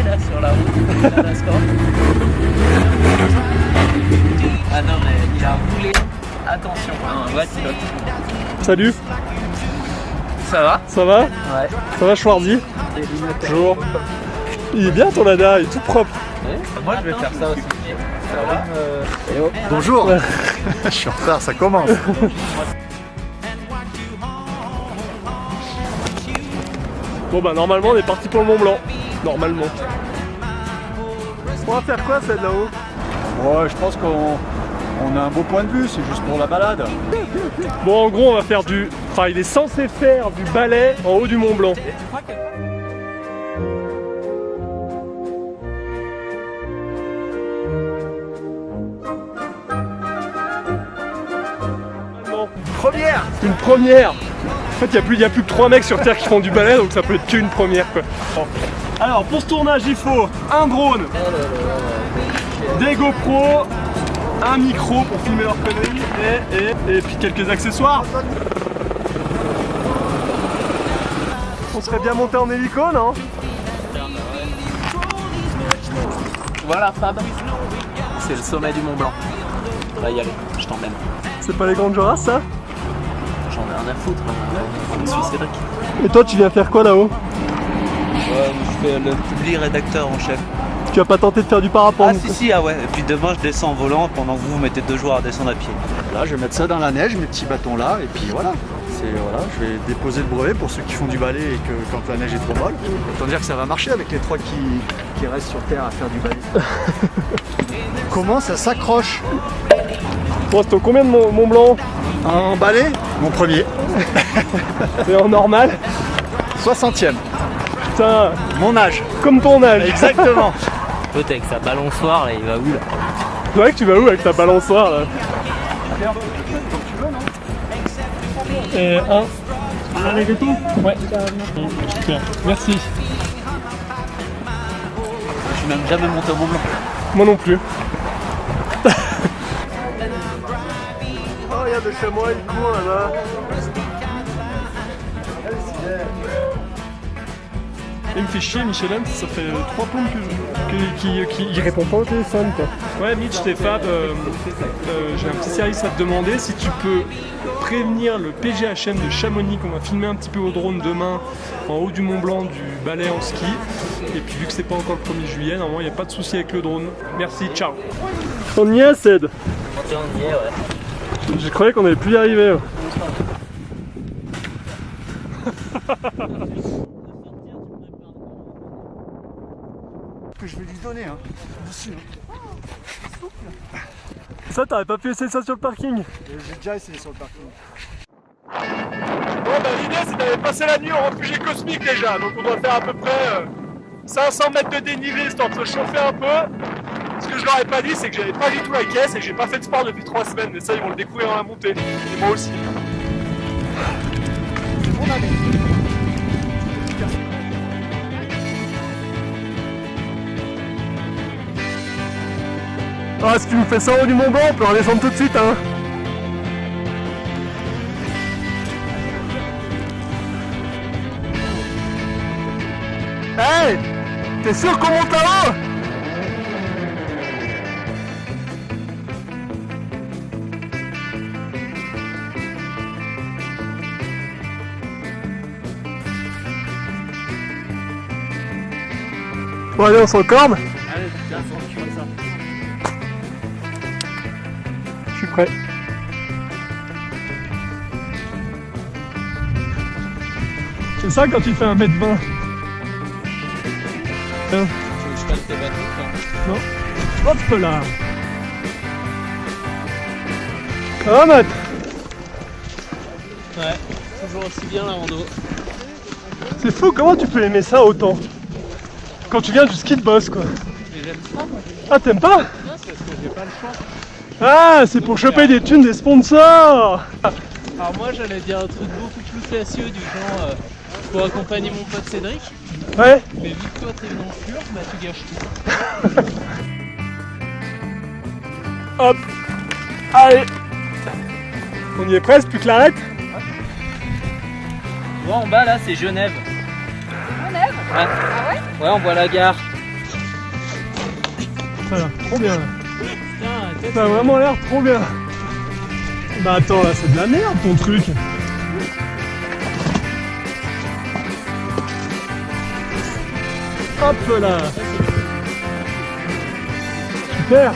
là sur la route, à l'instant. Ah non mais il a roulé. Attention, un vrai pilote. Salut. Ça va? Ça va? Ouais. Ça va Schwarzy? Bonjour. Il est bien ton Lada, il est tout propre. Ouais. Moi je vais faire ça aussi. Bonjour. Je suis en retard, ça commence. Bon bah normalement on est parti pour le Mont Blanc. Normalement. On va faire quoi celle là-haut? Ouais, je pense qu'on a un beau point de vue, c'est juste pour la balade. Bon en gros on va faire du... Enfin il est censé faire du balai en haut du Mont Blanc. Première. Une première. En fait il y a plus que 3 mecs sur Terre qui font du balai donc ça peut être qu'une première quoi. Alors pour ce tournage il faut un drone, des GoPro, un micro pour filmer leurs conneries et puis quelques accessoires. On serait bien monté en hélico non? Voilà Fab. C'est le sommet du Mont Blanc. On va y aller, je t'emmène. C'est pas les Grandes Jorasses ça? J'en ai rien à foutre, je suis Cédric. Et toi tu viens faire quoi là-haut? Je fais le public rédacteur en chef. Tu vas pas tenté de faire du parapente? Ah si, ah ouais, et puis demain je descends en volant pendant que vous mettez 2 jours à descendre à pied. Là, je vais mettre ça dans la neige, mes petits bâtons là, et puis voilà. Je vais déposer le brevet pour ceux qui font du balai et que quand la neige est trop molle. Autant dire que ça va marcher avec les 3 qui restent sur Terre à faire du balai. Comment ça s'accroche? Bon c'est au combien de Mont Blanc? En balai, mon premier. Et en normal? 60e. Putain, Mon âge. comme ton âge. Exactement. L'autre avec sa balançoire là, il va où là? C'est vrai que tu vas où avec ta balançoire là? Et un. Allez, veto? Ouais. Super, merci. Je suis même jamais monté au Mont Blanc. Moi non plus. Oh, regarde le chamois, il court là-bas. Il me fait chier, Michelin, ça fait 3 plombes qu'il répond pas au téléphone quoi. Ouais, Mitch, c'est Fab, j'ai un petit service à te demander. Si tu peux prévenir le PGHM de Chamonix qu'on va filmer un petit peu au drone demain en haut du Mont Blanc du balai en ski. Et puis vu que c'est pas encore le 1er juillet, normalement il n'y a pas de souci avec le drone. Merci, ciao. On y est, Ced? On y est, ouais. Je croyais qu'on allait plus y arriver. Ouais. Que je vais lui donner, hein. Dessus. Ça, t'aurais pas pu essayer ça sur le parking? J'ai déjà essayé sur le parking. Bon bah l'idée c'est d'aller passer la nuit au réfugié cosmique déjà, donc on doit faire à peu près 500 mètres de dénivelé histoire de se chauffer un peu. Ce que je leur ai pas dit c'est que j'avais pas du tout la caisse et que j'ai pas fait de sport depuis 3 semaines, mais ça ils vont le découvrir dans la montée, et moi aussi. On a ah, si tu nous fais ça en haut du Mont Blanc, on peut redescendre tout de suite hein. Hey, t'es sûr qu'on monte là-haut? Bon allez, on s'encorde. Allez, viens, tu vois ça. Je suis prêt. C'est ça quand tu fais 1m20. Tu veux que je fasse tes bateaux quoi? Non. Hop là. Ça va, Matt? Ouais, toujours aussi bien la rando. C'est fou, comment tu peux aimer ça autant? Quand tu viens du ski de boss quoi. Mais j'aime ça moi. Ah, t'aimes pas? Non, c'est parce que j'ai pas le choix. Ah, c'est pour choper des thunes des sponsors. Alors moi j'allais dire un truc beaucoup plus classieux du genre pour accompagner mon pote Cédric. Ouais. Mais vu que toi t'es non sûr, bah tu gâches tout. Hop. Allez. On y est presque, plus que l'arrête. Tu vois en bas là c'est Genève. Genève? Ouais. Ah ouais? Ouais, on voit la gare. Voilà, trop bien. Ça a vraiment l'air trop bien. Bah attends, là c'est de la merde ton truc. Hop là. Super.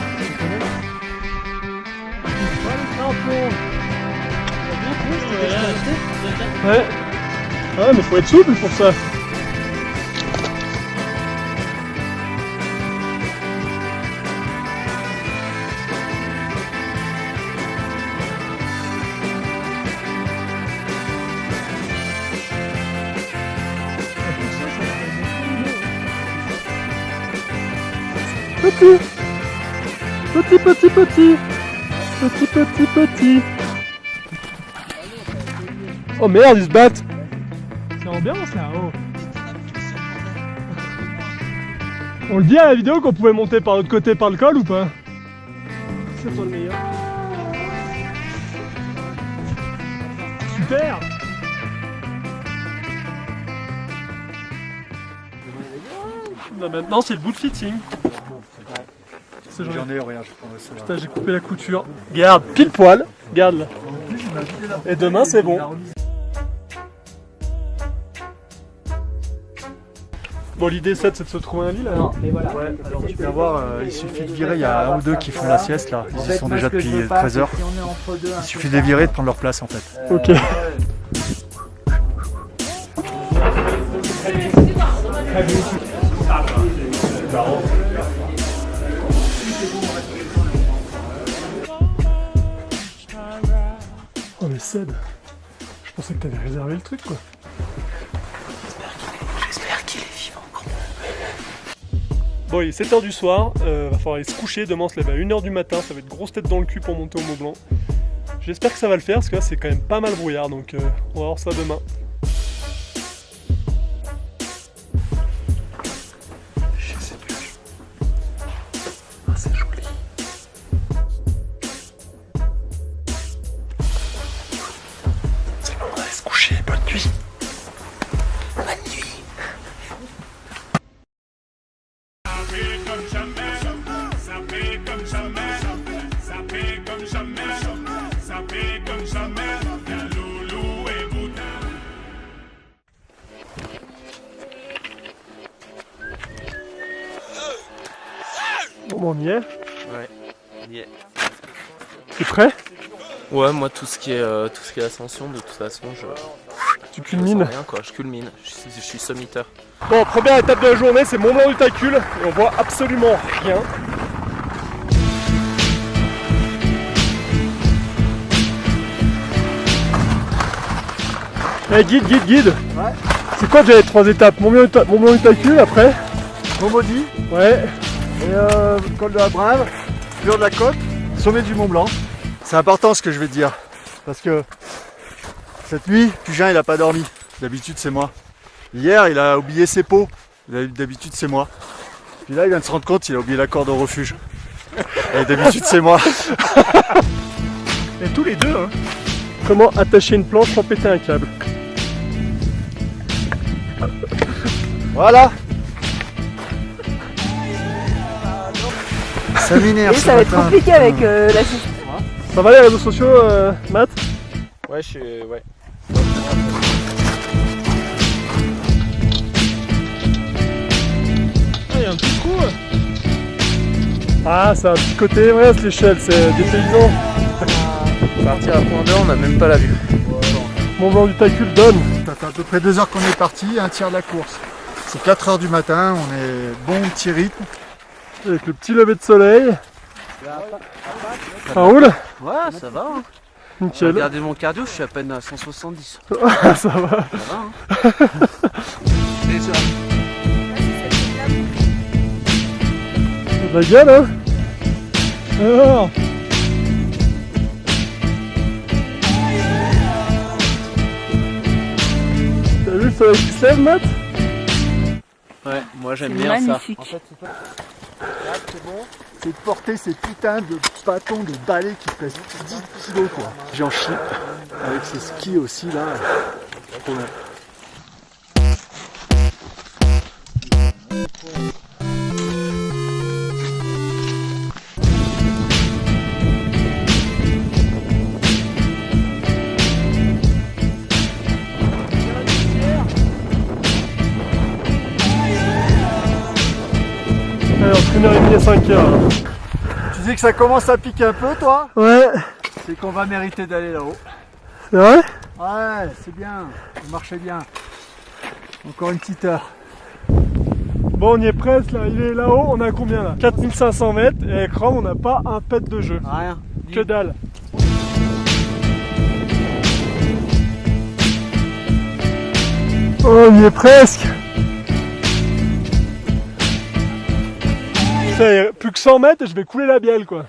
Ouais. Ah mais faut être souple pour ça. Petit. Oh merde, ils se battent. C'est ambiance là, oh. On le dit à la vidéo qu'on pouvait monter par l'autre côté par le col ou pas? C'est toi le meilleur. Super. Là, maintenant c'est le bout de fitting. J'en ai rien, je prends ça. Putain, j'ai coupé la couture. Garde, pile poil. Garde là. Et demain c'est bon. Bon, l'idée c'est de se trouver un lit là. Ouais, alors tu peux voir, il suffit de virer, il y a un ou deux qui font la sieste là. Ils y sont déjà depuis 13 heures. Il suffit de les virer et de prendre leur place en fait. Ok. Oh mais Ced, je pensais que t'avais réservé le truc quoi. J'espère qu'il est vivant. Bon, il est 7h du soir, va falloir aller se coucher, demain on se lève à 1h du matin, ça va être grosse tête dans le cul pour monter au Mont Blanc. J'espère que ça va le faire parce que là c'est quand même pas mal brouillard, donc on va voir ça demain. C'est joli. C'est le moment d'aller se coucher, bonne nuit. Bonne nuit. Bon, on y est. Ouais. Yeah. T'es prêt? Ouais, moi tout ce qui est ascension, de toute façon, Tu je culmines. sens rien quoi, je culmine, je suis sommiteur. Bon, première étape de la journée, c'est Mont Blanc du Tacul, et on voit absolument rien. Eh, guide. Ouais. C'est quoi déjà les 3 étapes? Mont Blanc du Tacul, après? Montmaudit, Ouais. et col de la Brave, mur de la Côte, sommet du Mont Blanc. C'est important ce que je vais te dire, parce que cette nuit, Pugin il a pas dormi. D'habitude c'est moi. Hier il a oublié ses pots. D'habitude c'est moi. Puis là il vient de se rendre compte qu'il a oublié la corde au refuge. Et d'habitude c'est moi. Et tous les deux, hein. Comment attacher une planche sans péter un câble? Voilà. Ça m'énerve. Et ça va être compliqué avec la suite. Ça va les réseaux sociaux, Matt? Ouais, je suis... ouais. Ah, il y a un petit trou. Ah, c'est un petit côté, ouais, c'est l'échelle, c'est des paysans. Partir à point 2, on n'a même pas la vue. Mont Blanc du Tacul donne. Ça fait à peu près 2 heures qu'on est parti, un tiers de la course. C'est 4 heures du matin, on est bon petit rythme. Avec le petit lever de soleil. Ça roule? Ouais, ça va. Hein. Nickel. Regardez mon cardio, je suis à peine à 170. Ça va. Ça va, hein. La gueule, hein? Alors. T'as vu le soleil qui se lève, Matt? Ouais, moi j'aime C'est bien magnifique. En fait, c'est bon. C'est de porter ces putains de bâtons de balai qui pèsent 10 kilos quoi. J'en chie. Avec ces skis aussi là. Trop bien. 1h30 à 5h. Tu dis que ça commence à piquer un peu, toi? Ouais. C'est qu'on va mériter d'aller là-haut. C'est vrai? Ouais, c'est bien. Vous marchez bien. Encore une petite heure. Bon, on y est presque là. Il est là-haut. On a combien là? 4500 mètres. Et avec Rome, on n'a pas un pet de jeu. Rien. Que dalle. Oh, on y est presque. Ça y est, plus que 100 mètres et je vais couler la bielle quoi.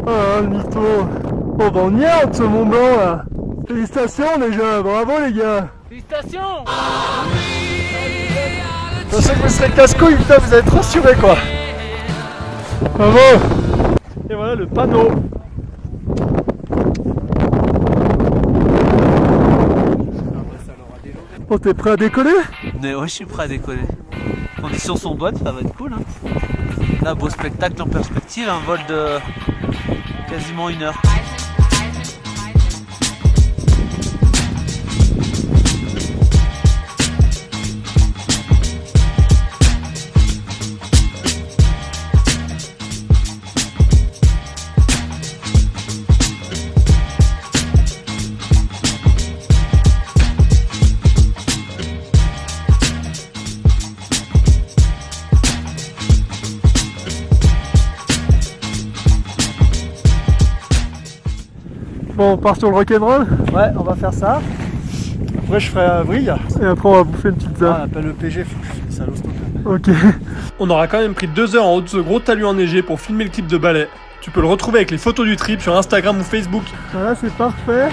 Ah, le mytho. Oh bah on y est en ce Mont Blanc là. Félicitations déjà, bravo les gars. Félicitations. Je pensais que vous serez casse-couille, putain, vous êtes rassurés quoi. Bravo. Et voilà le panneau. Oh, t'es prêt à décoller? Mais ouais, je suis prêt à décoller. Les conditions sont bonnes, ça va être cool. Hein. Là, beau spectacle en perspective, un vol de quasiment 1 heure. Bon, on part sur le rock'n'roll. Ouais, on va faire ça. Après, je ferai un vrille. Et après on va bouffer une Ah, pizza. on appelle le PG, faut que je finisse à l'hosto. Ok. On aura quand même pris 2 heures en haut de ce gros talus enneigé pour filmer le clip de ballet. Tu peux le retrouver avec les photos du trip sur Instagram ou Facebook. Voilà, c'est parfait.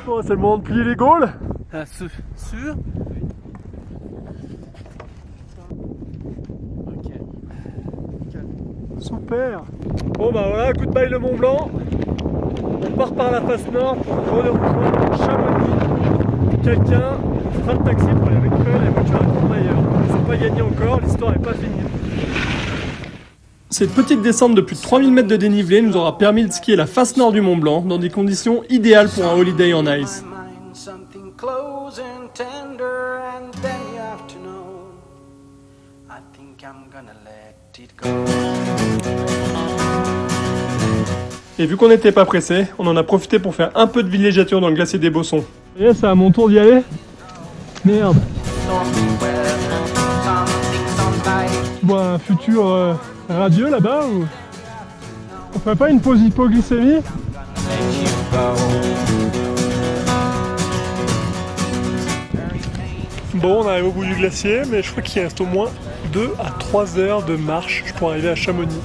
Bon, c'est le moment de plier les gaules. Sûr? Ok. Super. Bon bah voilà, goodbye le Mont Blanc. On part par la face nord pour rejoindre Chamonix. Quelqu'un fera le taxi pour aller récupérer les voitures à prendre ailleurs. Ils n'ont pas gagné encore, l'histoire n'est pas finie. Cette petite descente de plus de 3000 mètres de dénivelé nous aura permis de skier la face nord du Mont Blanc dans des conditions idéales pour un holiday en ice. Something close and tender, and then you have to know. I think I'm gonna let it go. Et vu qu'on n'était pas pressé, on en a profité pour faire un peu de villégiature dans le glacier des Bossons. Et c'est à mon tour d'y aller. Merde. Tu vois un futur radieux là-bas ou... On ferait pas une pause hypoglycémie? Bon, on arrive au bout du glacier, mais je crois qu'il reste au moins 2 à 3 heures de marche pour arriver à Chamonix.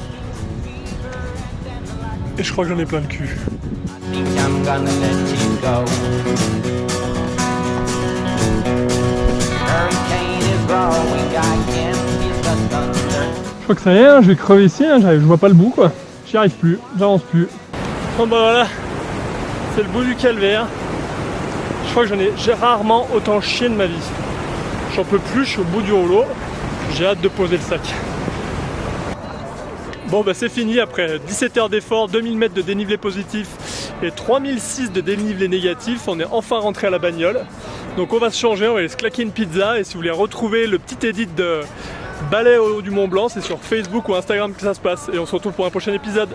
Et je crois que j'en ai plein le cul. Je crois que ça y est, hein, je vais crever ici, hein, je vois pas le bout quoi. J'y arrive plus, j'avance plus. Bon bah voilà, c'est le bout du calvaire. Je crois que j'ai rarement autant chié de ma vie. J'en peux plus, je suis au bout du rouleau. J'ai hâte de poser le sac. Bon bah c'est fini, après 17 heures d'effort, 2000 mètres de dénivelé positif et 3006 de dénivelé négatif, on est enfin rentré à la bagnole. Donc on va se changer, on va aller se claquer une pizza et si vous voulez retrouver le petit edit de balai au haut du Mont Blanc, c'est sur Facebook ou Instagram que ça se passe et on se retrouve pour un prochain épisode.